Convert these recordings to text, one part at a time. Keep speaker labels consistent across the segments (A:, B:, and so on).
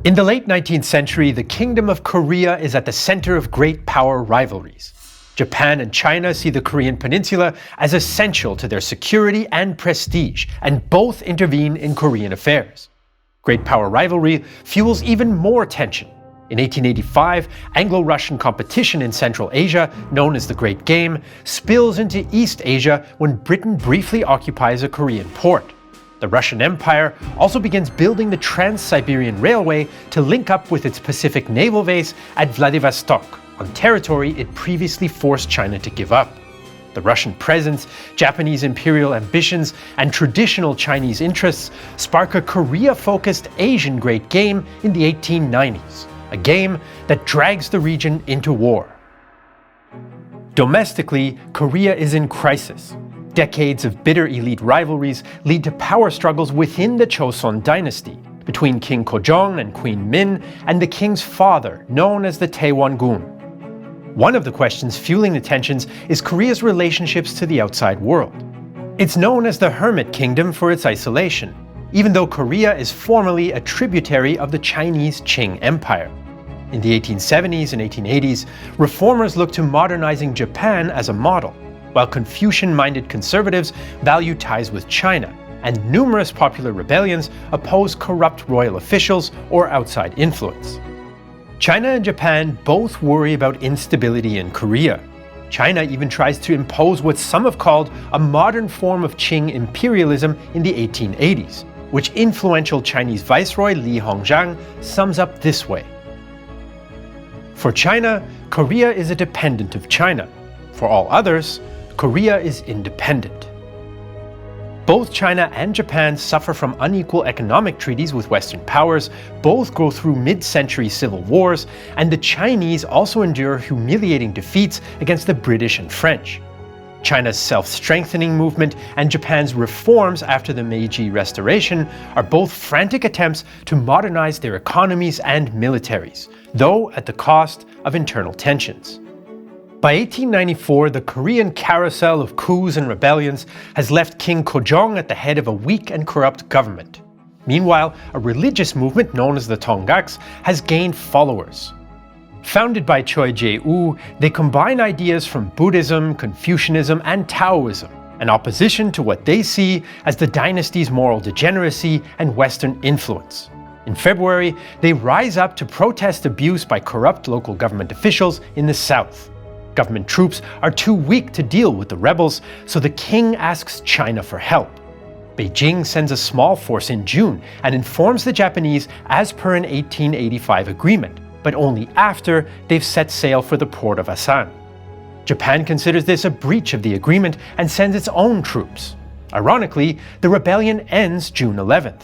A: In the late 19th century, the Kingdom of Korea is at the center of great power rivalries. Japan and China see the Korean peninsula as essential to their security and prestige, and both intervene in Korean affairs. Great power rivalry fuels even more tension. In 1885, Anglo-Russian competition in Central Asia, known as the Great Game, spills into East Asia when Britain briefly occupies a Korean port. The Russian Empire also begins building the Trans-Siberian Railway to link up with its Pacific naval base at Vladivostok, on territory it previously forced China to give up. The Russian presence, Japanese imperial ambitions, and traditional Chinese interests spark a Korea-focused Asian Great Game in the 1890s, a game that drags the region into war. Domestically, Korea is in crisis. Decades of bitter elite rivalries lead to power struggles within the Joseon dynasty, between King Kojong and Queen Min and the king's father, known as the Taewon-gun. One of the questions fueling the tensions is Korea's relationships to the outside world. It's known as the Hermit Kingdom for its isolation, even though Korea is formally a tributary of the Chinese Qing Empire. In the 1870s and 1880s, reformers looked to modernizing Japan as a model, while Confucian-minded conservatives value ties with China, and numerous popular rebellions oppose corrupt royal officials or outside influence. China and Japan both worry about instability in Korea. China even tries to impose what some have called a modern form of Qing imperialism in the 1880s, which influential Chinese Viceroy Li Hongzhang sums up this way. For China, Korea is a dependent of China. For all others, Korea is independent. Both China and Japan suffer from unequal economic treaties with Western powers, both go through mid-century civil wars, and the Chinese also endure humiliating defeats against the British and French. China's self-strengthening movement and Japan's reforms after the Meiji Restoration are both frantic attempts to modernize their economies and militaries, though at the cost of internal tensions. By 1894, the Korean carousel of coups and rebellions has left King Kojong at the head of a weak and corrupt government. Meanwhile, a religious movement known as the Tonggaks has gained followers. Founded by Choi Jae-woo, they combine ideas from Buddhism, Confucianism, and Taoism, an opposition to what they see as the dynasty's moral degeneracy and Western influence. In February, they rise up to protest abuse by corrupt local government officials in the south. Government troops are too weak to deal with the rebels, so the king asks China for help. Beijing sends a small force in June and informs the Japanese as per an 1885 agreement, but only after they've set sail for the port of Asan. Japan considers this a breach of the agreement and sends its own troops. Ironically, the rebellion ends June 11th.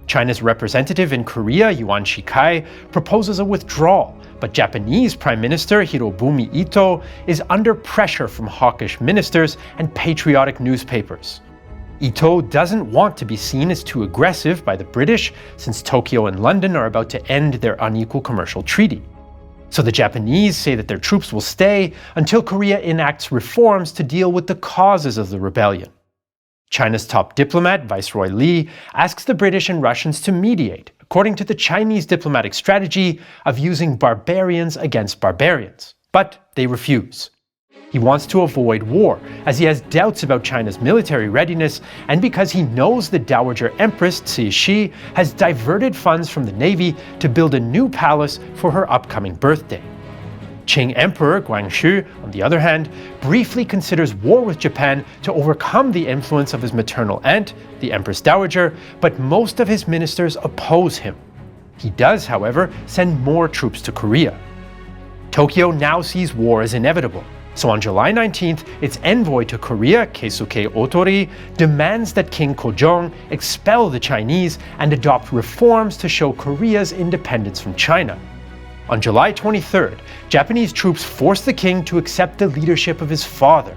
A: China's representative in Korea, Yuan Shikai, proposes a withdrawal, but Japanese Prime Minister Hirobumi Ito is under pressure from hawkish ministers and patriotic newspapers. Ito doesn't want to be seen as too aggressive by the British, since Tokyo and London are about to end their unequal commercial treaty. So the Japanese say that their troops will stay until Korea enacts reforms to deal with the causes of the rebellion. China's top diplomat, Viceroy Li, asks the British and Russians to mediate, according to the Chinese diplomatic strategy of using barbarians against barbarians, but they refuse. He wants to avoid war, as he has doubts about China's military readiness, and because he knows the Dowager Empress Cixi has diverted funds from the navy to build a new palace for her upcoming birthday. Qing Emperor Guangxu, on the other hand, briefly considers war with Japan to overcome the influence of his maternal aunt, the Empress Dowager, but most of his ministers oppose him. He does, however, send more troops to Korea. Tokyo now sees war as inevitable, so on July 19th, its envoy to Korea, Keisuke Otori, demands that King Kojong expel the Chinese and adopt reforms to show Korea's independence from China. On July 23rd, Japanese troops forced the king to accept the leadership of his father.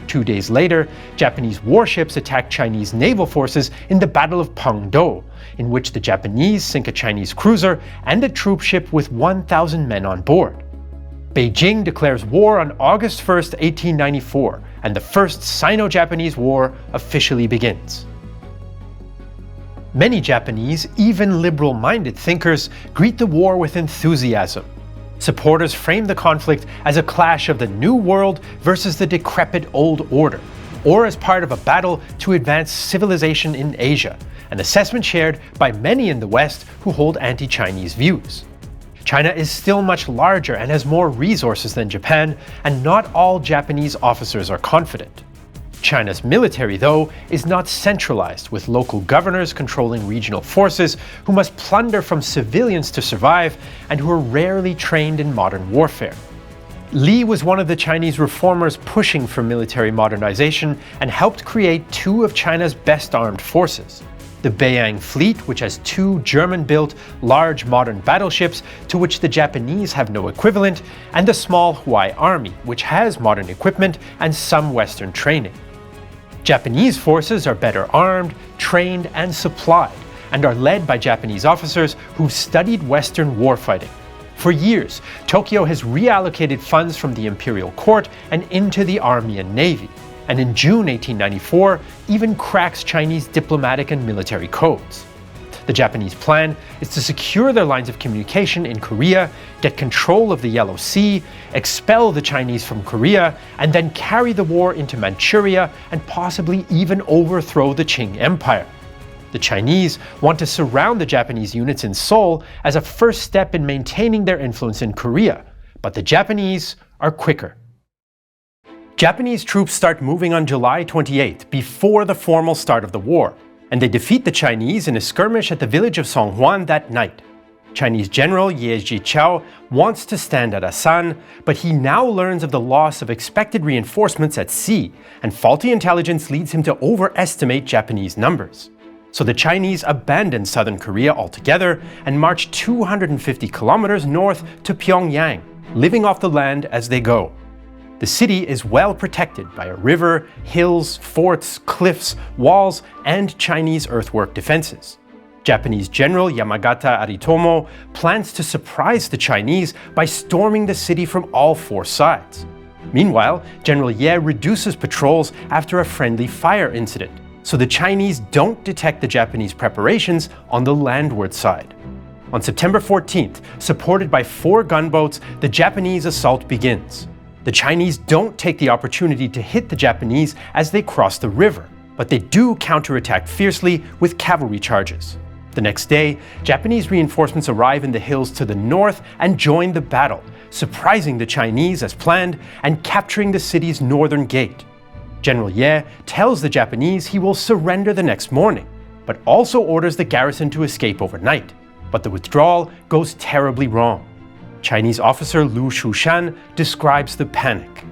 A: 2 days later, Japanese warships attacked Chinese naval forces in the Battle of Pengdo, in which the Japanese sink a Chinese cruiser and a troop ship with 1,000 men on board. Beijing declares war on August 1st, 1894, and the First Sino-Japanese War officially begins. Many Japanese, even liberal-minded thinkers, greet the war with enthusiasm. Supporters frame the conflict as a clash of the New World versus the decrepit Old Order, or as part of a battle to advance civilization in Asia, an assessment shared by many in the West who hold anti-Chinese views. China is still much larger and has more resources than Japan, and not all Japanese officers are confident. China's military, though, is not centralized, with local governors controlling regional forces who must plunder from civilians to survive and who are rarely trained in modern warfare. Li was one of the Chinese reformers pushing for military modernization and helped create two of China's best armed forces: the Beiyang Fleet, which has two German-built, large modern battleships to which the Japanese have no equivalent, and the small Huai Army, which has modern equipment and some Western training. Japanese forces are better armed, trained, and supplied, and are led by Japanese officers who've studied Western warfighting. For years, Tokyo has reallocated funds from the imperial court and into the army and navy, and in June 1894 even cracks Chinese diplomatic and military codes. The Japanese plan is to secure their lines of communication in Korea, get control of the Yellow Sea, expel the Chinese from Korea, and then carry the war into Manchuria and possibly even overthrow the Qing Empire. The Chinese want to surround the Japanese units in Seoul as a first step in maintaining their influence in Korea, but the Japanese are quicker. Japanese troops start moving on July 28th, before the formal start of the war, and they defeat the Chinese in a skirmish at the village of Songhuan that night. Chinese General Ye Zhiqiao wants to stand at Asan, but he now learns of the loss of expected reinforcements at sea, and faulty intelligence leads him to overestimate Japanese numbers. So the Chinese abandon southern Korea altogether and march 250 kilometers north to Pyongyang, living off the land as they go. The city is well protected by a river, hills, forts, cliffs, walls, and Chinese earthwork defenses. Japanese General Yamagata Aritomo plans to surprise the Chinese by storming the city from all four sides. Meanwhile, General Ye reduces patrols after a friendly fire incident, so the Chinese don't detect the Japanese preparations on the landward side. On September 14th, supported by 4 gunboats, the Japanese assault begins. The Chinese don't take the opportunity to hit the Japanese as they cross the river, but they do counterattack fiercely with cavalry charges. The next day, Japanese reinforcements arrive in the hills to the north and join the battle, surprising the Chinese as planned and capturing the city's northern gate. General Ye tells the Japanese he will surrender the next morning, but also orders the garrison to escape overnight. But the withdrawal goes terribly wrong. Chinese officer Lu Shushan describes the panic.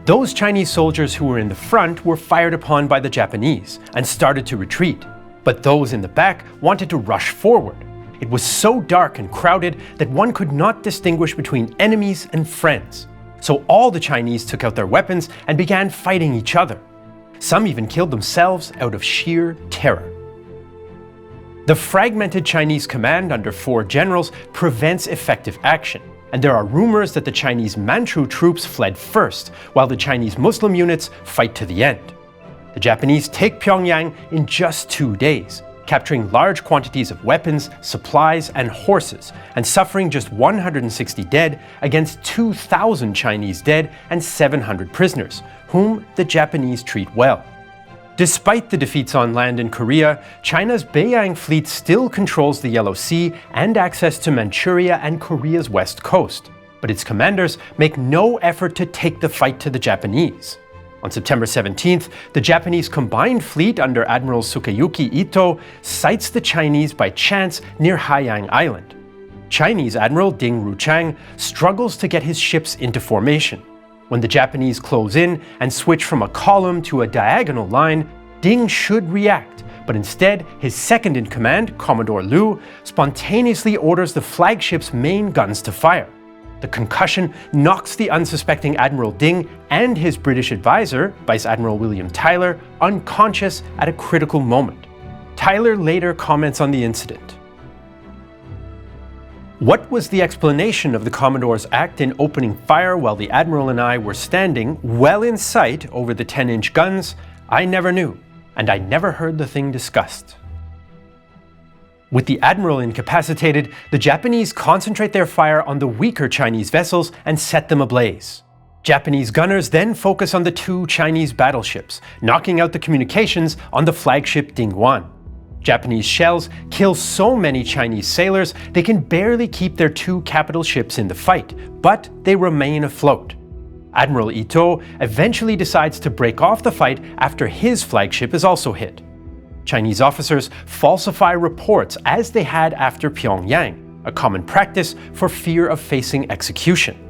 A: Those Chinese soldiers who were in the front were fired upon by the Japanese and started to retreat, but those in the back wanted to rush forward. It was so dark and crowded that one could not distinguish between enemies and friends. So all the Chinese took out their weapons and began fighting each other. Some even killed themselves out of sheer terror. The fragmented Chinese command under 4 generals prevents effective action, and there are rumors that the Chinese Manchu troops fled first, while the Chinese Muslim units fight to the end. The Japanese take Pyongyang in just 2 days, capturing large quantities of weapons, supplies, and horses, and suffering just 160 dead against 2,000 Chinese dead and 700 prisoners, whom the Japanese treat well. Despite the defeats on land in Korea, China's Beiyang Fleet still controls the Yellow Sea and access to Manchuria and Korea's west coast, but its commanders make no effort to take the fight to the Japanese. On September 17th, the Japanese combined fleet under Admiral Sukeyuki Ito sights the Chinese by chance near Haiyang Island. Chinese Admiral Ding Ruchang struggles to get his ships into formation. When the Japanese close in and switch from a column to a diagonal line, Ding should react, but instead his second-in-command, Commodore Liu, spontaneously orders the flagship's main guns to fire. The concussion knocks the unsuspecting Admiral Ding and his British advisor, Vice Admiral William Tyler, unconscious at a critical moment. Tyler later comments on the incident. What was the explanation of the Commodore's act in opening fire while the Admiral and I were standing well in sight over the 10-inch guns? I never knew. and I never heard the thing discussed. With the admiral incapacitated, the Japanese concentrate their fire on the weaker Chinese vessels and set them ablaze. Japanese gunners then focus on the 2 Chinese battleships, knocking out the communications on the flagship Dingguan. Japanese shells kill so many Chinese sailors they can barely keep their 2 capital ships in the fight, but they remain afloat. Admiral Ito eventually decides to break off the fight after his flagship is also hit. Chinese officers falsify reports as they had after Pyongyang, a common practice for fear of facing execution.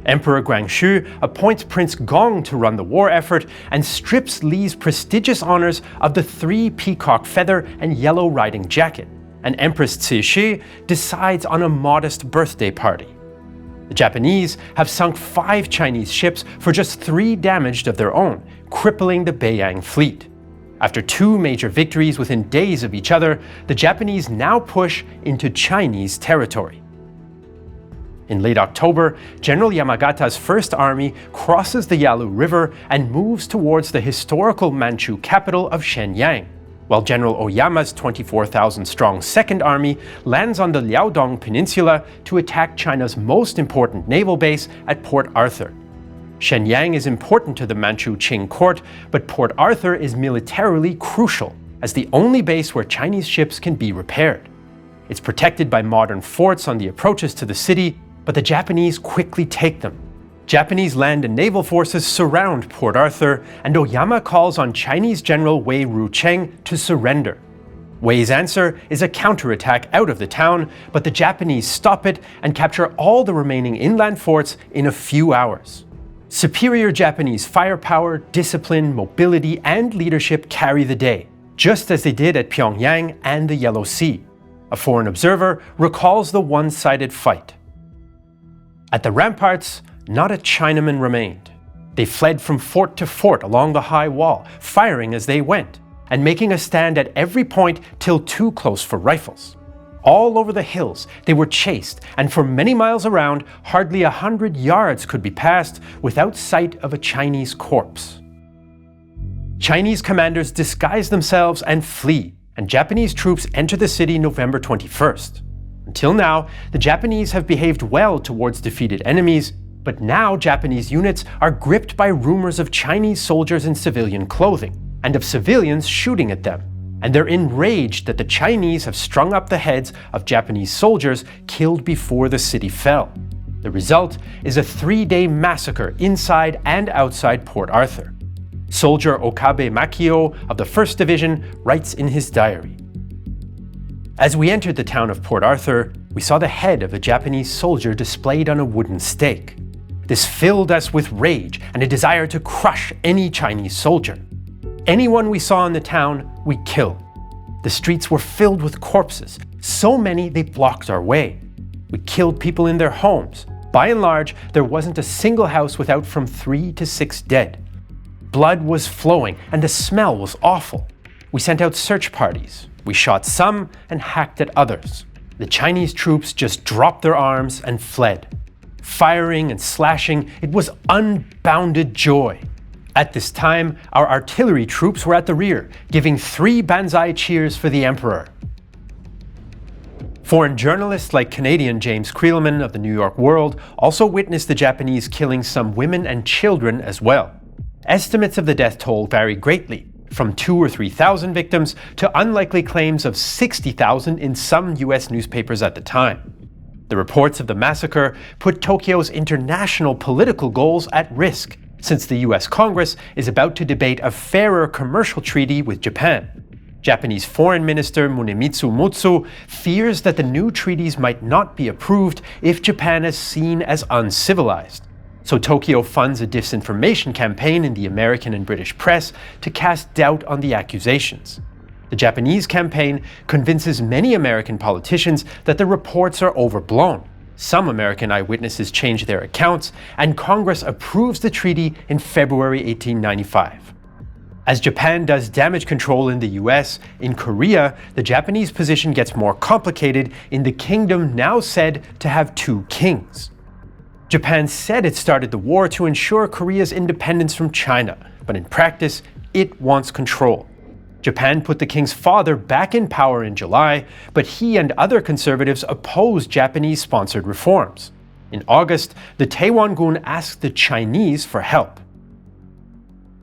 A: Emperor Guangxu appoints Prince Gong to run the war effort and strips Li's prestigious honors of the 3 peacock feather and yellow riding jacket, and Empress Cixi decides on a modest birthday party. The Japanese have sunk 5 Chinese ships for just 3 damaged of their own, crippling the Beiyang fleet. After 2 major victories within days of each other, the Japanese now push into Chinese territory. In late October, General Yamagata's First Army crosses the Yalu River and moves towards the historical Manchu capital of Shenyang, while General Oyama's 24,000-strong Second Army lands on the Liaodong Peninsula to attack China's most important naval base at Port Arthur. Shenyang is important to the Manchu Qing court, but Port Arthur is militarily crucial, as the only base where Chinese ships can be repaired. It's protected by modern forts on the approaches to the city, but the Japanese quickly take them. Japanese land and naval forces surround Port Arthur, and Oyama calls on Chinese General Wei Rucheng to surrender. Wei's answer is a counterattack out of the town, but the Japanese stop it and capture all the remaining inland forts in a few hours. Superior Japanese firepower, discipline, mobility, and leadership carry the day, just as they did at Pyongyang and the Yellow Sea. A foreign observer recalls the one-sided fight. At the ramparts, not a Chinaman remained. They fled from fort to fort along the high wall, firing as they went, and making a stand at every point till too close for rifles. All over the hills, they were chased, and for many miles around, hardly 100 yards could be passed without sight of a Chinese corpse. Chinese commanders disguise themselves and flee, and Japanese troops enter the city November 21st. Until now, the Japanese have behaved well towards defeated enemies, but now Japanese units are gripped by rumors of Chinese soldiers in civilian clothing, and of civilians shooting at them, and they're enraged that the Chinese have strung up the heads of Japanese soldiers killed before the city fell. The result is a 3-day massacre inside and outside Port Arthur. Soldier Okabe Makio of the 1st Division writes in his diary, "As we entered the town of Port Arthur, we saw the head of a Japanese soldier displayed on a wooden stake. This filled us with rage and a desire to crush any Chinese soldier. Anyone we saw in the town, we killed. The streets were filled with corpses, so many they blocked our way. We killed people in their homes. By and large, there wasn't a single house without from 3 to 6 dead. Blood was flowing and the smell was awful. We sent out search parties. We shot some and hacked at others. The Chinese troops just dropped their arms and fled. Firing and slashing, it was unbounded joy. At this time, our artillery troops were at the rear, giving 3 banzai cheers for the emperor." Foreign journalists like Canadian James Creelman of the New York World also witnessed the Japanese killing some women and children as well. Estimates of the death toll vary greatly, from 2,000 or 3,000 victims to unlikely claims of 60,000 in some US newspapers at the time. The reports of the massacre put Tokyo's international political goals at risk, since the US Congress is about to debate a fairer commercial treaty with Japan. Japanese Foreign Minister Munemitsu Mutsu fears that the new treaties might not be approved if Japan is seen as uncivilized. So Tokyo funds a disinformation campaign in the American and British press to cast doubt on the accusations. The Japanese campaign convinces many American politicians that the reports are overblown. Some American eyewitnesses change their accounts, and Congress approves the treaty in February 1895. As Japan does damage control in the US, in Korea, the Japanese position gets more complicated in the kingdom now said to have 2 kings. Japan said it started the war to ensure Korea's independence from China, but in practice, it wants control. Japan put the king's father back in power in July, but he and other conservatives opposed Japanese-sponsored reforms. In August, the Taewon-gun asked the Chinese for help.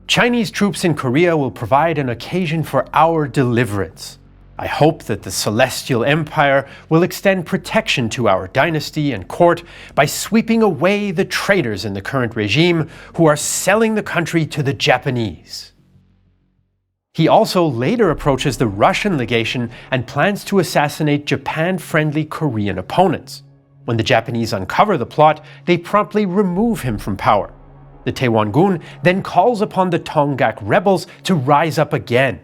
A: Chinese troops in Korea will provide an occasion for our deliverance. I hope that the Celestial Empire will extend protection to our dynasty and court by sweeping away the traitors in the current regime who are selling the country to the Japanese. He also later approaches the Russian legation and plans to assassinate Japan-friendly Korean opponents. When the Japanese uncover the plot, they promptly remove him from power. The Taewon-gun then calls upon the Tonggak rebels to rise up again.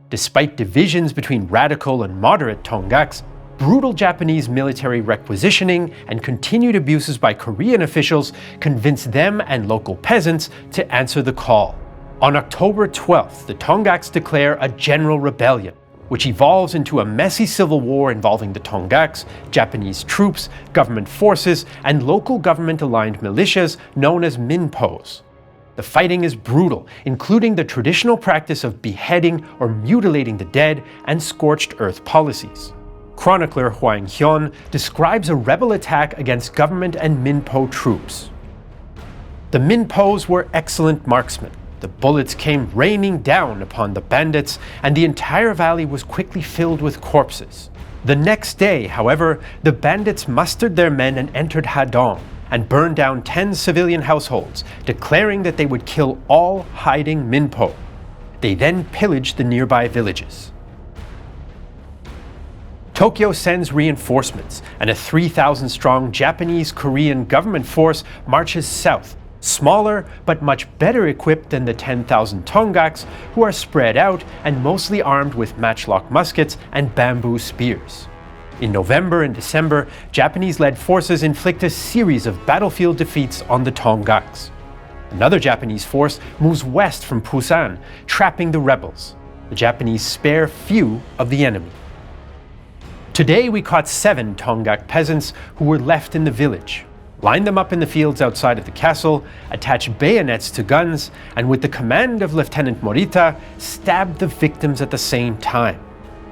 A: Despite divisions between radical and moderate Tonggaks, brutal Japanese military requisitioning and continued abuses by Korean officials convinced them and local peasants to answer the call. On October 12th, the Tonggaks declare a general rebellion, which evolves into a messy civil war involving the Tonggaks, Japanese troops, government forces, and local government-aligned militias known as minpos. The fighting is brutal, including the traditional practice of beheading or mutilating the dead and scorched earth policies. Chronicler Hwang Hyun describes a rebel attack against government and minpo troops. The minpos were excellent marksmen. The bullets came raining down upon the bandits, and the entire valley was quickly filled with corpses. The next day, however, the bandits mustered their men and entered Hadong, and burned down 10 civilian households, declaring that they would kill all hiding minpo. They then pillaged the nearby villages. Tokyo sends reinforcements, and a 3,000-strong Japanese-Korean government force marches south, smaller but much better equipped than the 10,000 Tonggaks, who are spread out and mostly armed with matchlock muskets and bamboo spears. In November and December, Japanese-led forces inflict a series of battlefield defeats on the Tonggaks. Another Japanese force moves west from Pusan, trapping the rebels. The Japanese spare few of the enemy. Today we caught 7 Tonggak peasants who were left in the village, lined them up in the fields outside of the castle, attached bayonets to guns, and with the command of Lieutenant Morita, stabbed the victims at the same time.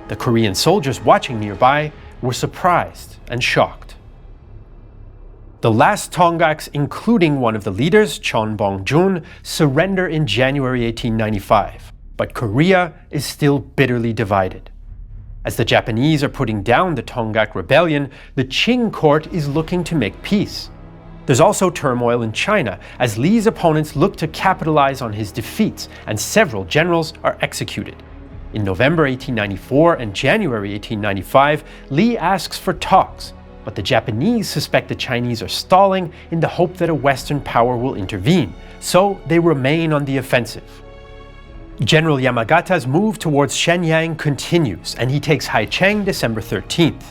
A: The Korean soldiers watching nearby were surprised and shocked. The last Tonggaks, including one of the leaders, Chon Bong-jun, surrender in January 1895, but Korea is still bitterly divided. As the Japanese are putting down the Tonggak rebellion, the Qing court is looking to make peace. There's also turmoil in China, as Li's opponents look to capitalize on his defeats, and several generals are executed. In November 1894 and January 1895, Li asks for talks, but the Japanese suspect the Chinese are stalling in the hope that a Western power will intervene, so they remain on the offensive. General Yamagata's move towards Shenyang continues, and he takes Haicheng December 13th.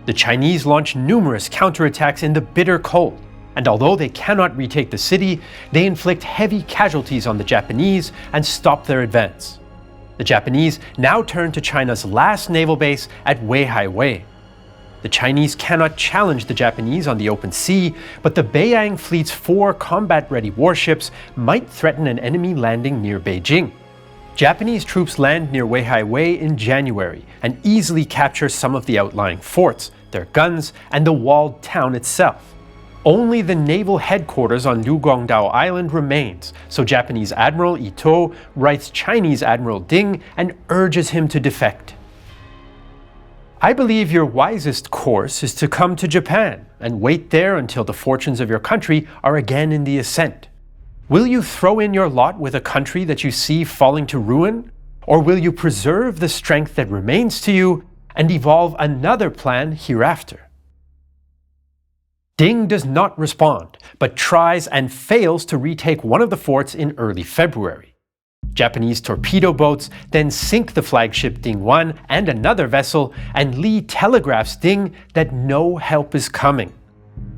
A: The Chinese launch numerous counterattacks in the bitter cold, and although they cannot retake the city, they inflict heavy casualties on the Japanese and stop their advance. The Japanese now turn to China's last naval base at Weihaiwei. The Chinese cannot challenge the Japanese on the open sea, but the Beiyang fleet's 4 combat-ready warships might threaten an enemy landing near Beijing. Japanese troops land near Weihaiwei in January and easily capture some of the outlying forts, their guns, and the walled town itself. Only the naval headquarters on Liuguangdao Island remains, so Japanese Admiral Ito writes Chinese Admiral Ding and urges him to defect. I believe your wisest course is to come to Japan and wait there until the fortunes of your country are again in the ascent. Will you throw in your lot with a country that you see falling to ruin? Or will you preserve the strength that remains to you and evolve another plan hereafter? Ding does not respond, but tries and fails to retake one of the forts in early February. Japanese torpedo boats then sink the flagship Ding-1 and another vessel, and Li telegraphs Ding that no help is coming.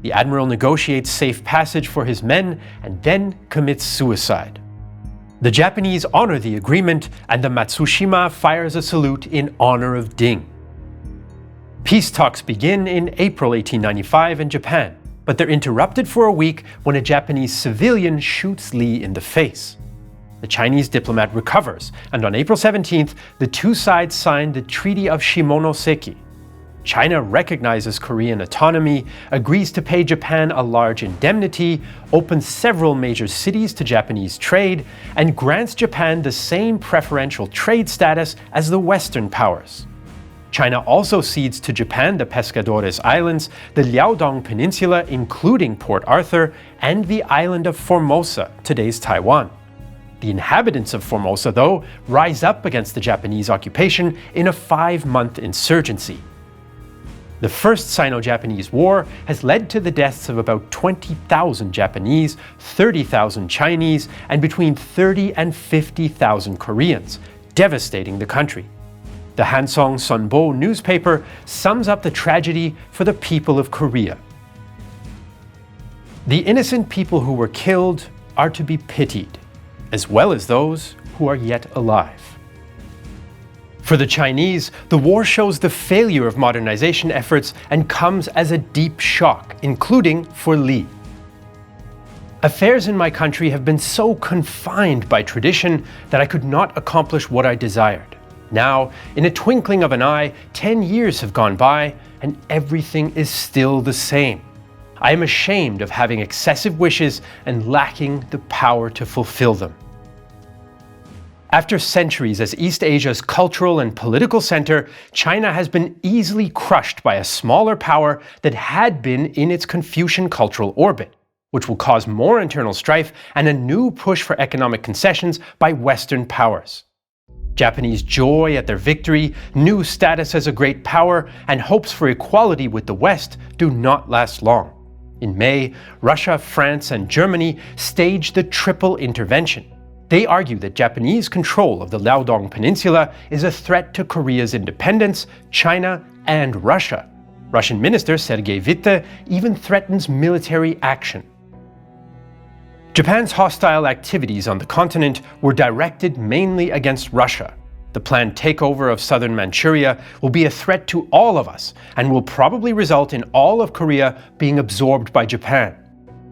A: The admiral negotiates safe passage for his men and then commits suicide. The Japanese honor the agreement, and the Matsushima fires a salute in honor of Ding. Peace talks begin in April 1895 in Japan, but they're interrupted for a week when a Japanese civilian shoots Li in the face. The Chinese diplomat recovers, and on April 17th, the two sides signed the Treaty of Shimonoseki. China recognizes Korean autonomy, agrees to pay Japan a large indemnity, opens several major cities to Japanese trade, and grants Japan the same preferential trade status as the Western powers. China also cedes to Japan the Pescadores Islands, the Liaodong Peninsula including Port Arthur, and the island of Formosa, today's Taiwan. The inhabitants of Formosa, though, rise up against the Japanese occupation in a 5-month insurgency. The First Sino-Japanese War has led to the deaths of about 20,000 Japanese, 30,000 Chinese, and between 30 and 50,000 Koreans, devastating the country. The Hansong Sunbo newspaper sums up the tragedy for the people of Korea. The innocent people who were killed are to be pitied, as well as those who are yet alive. For the Chinese, the war shows the failure of modernization efforts and comes as a deep shock, including for Li. Affairs in my country have been so confined by tradition that I could not accomplish what I desired. Now, in a twinkling of an eye, 10 years have gone by, and everything is still the same. I am ashamed of having excessive wishes and lacking the power to fulfill them. After centuries as East Asia's cultural and political center, China has been easily crushed by a smaller power that had been in its Confucian cultural orbit, which will cause more internal strife and a new push for economic concessions by Western powers. Japanese joy at their victory, new status as a great power, and hopes for equality with the West do not last long. In May, Russia, France, and Germany staged the Triple Intervention. They argue that Japanese control of the Liaodong Peninsula is a threat to Korea's independence, China, and Russia. Russian Minister Sergei Witte even threatens military action. Japan's hostile activities on the continent were directed mainly against Russia. The planned takeover of southern Manchuria will be a threat to all of us and will probably result in all of Korea being absorbed by Japan.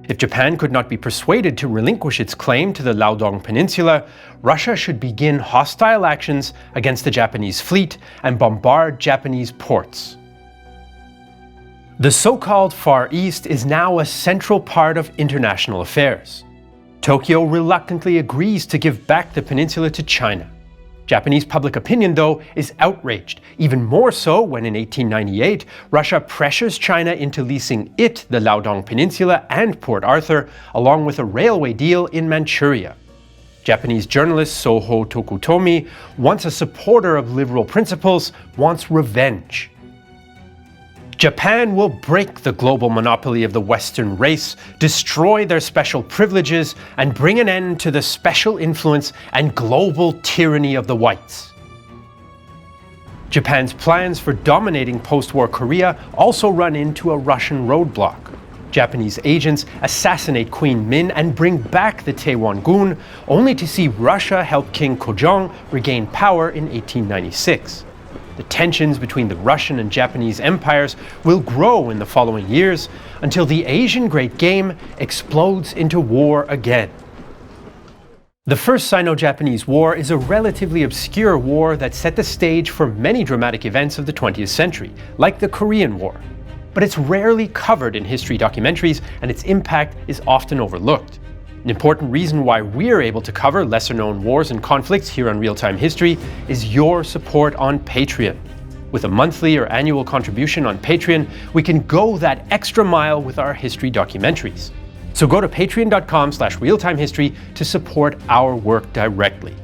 A: If Japan could not be persuaded to relinquish its claim to the Liaodong Peninsula, Russia should begin hostile actions against the Japanese fleet and bombard Japanese ports. The so-called Far East is now a central part of international affairs. Tokyo reluctantly agrees to give back the peninsula to China. Japanese public opinion, though, is outraged, even more so when in 1898 Russia pressures China into leasing it the Liaodong Peninsula and Port Arthur, along with a railway deal in Manchuria. Japanese journalist Soho Tokutomi, once a supporter of liberal principles, wants revenge. Japan will break the global monopoly of the Western race, destroy their special privileges, and bring an end to the special influence and global tyranny of the whites. Japan's plans for dominating post-war Korea also run into a Russian roadblock. Japanese agents assassinate Queen Min and bring back the Taewon-gun, only to see Russia help King Kojong regain power in 1896. The tensions between the Russian and Japanese empires will grow in the following years until the Asian Great Game explodes into war again. The First Sino-Japanese War is a relatively obscure war that set the stage for many dramatic events of the 20th century, like the Korean War. But it's rarely covered in history documentaries, and its impact is often overlooked. An important reason why we're able to cover lesser-known wars and conflicts here on Real-Time History is your support on Patreon. With a monthly or annual contribution on Patreon, we can go that extra mile with our history documentaries. So go to patreon.com/realtimehistory to support our work directly.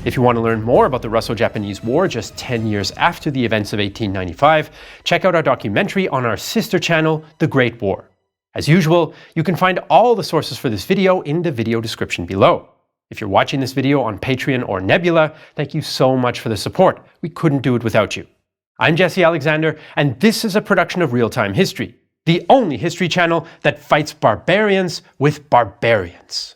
A: If you want to learn more about the Russo-Japanese War just 10 years after the events of 1895, check out our documentary on our sister channel, The Great War. As usual, you can find all the sources for this video in the video description below. If you're watching this video on Patreon or Nebula, thank you so much for the support. We couldn't do it without you. I'm Jesse Alexander, and this is a production of Real-Time History, the only history channel that fights barbarians with barbarians.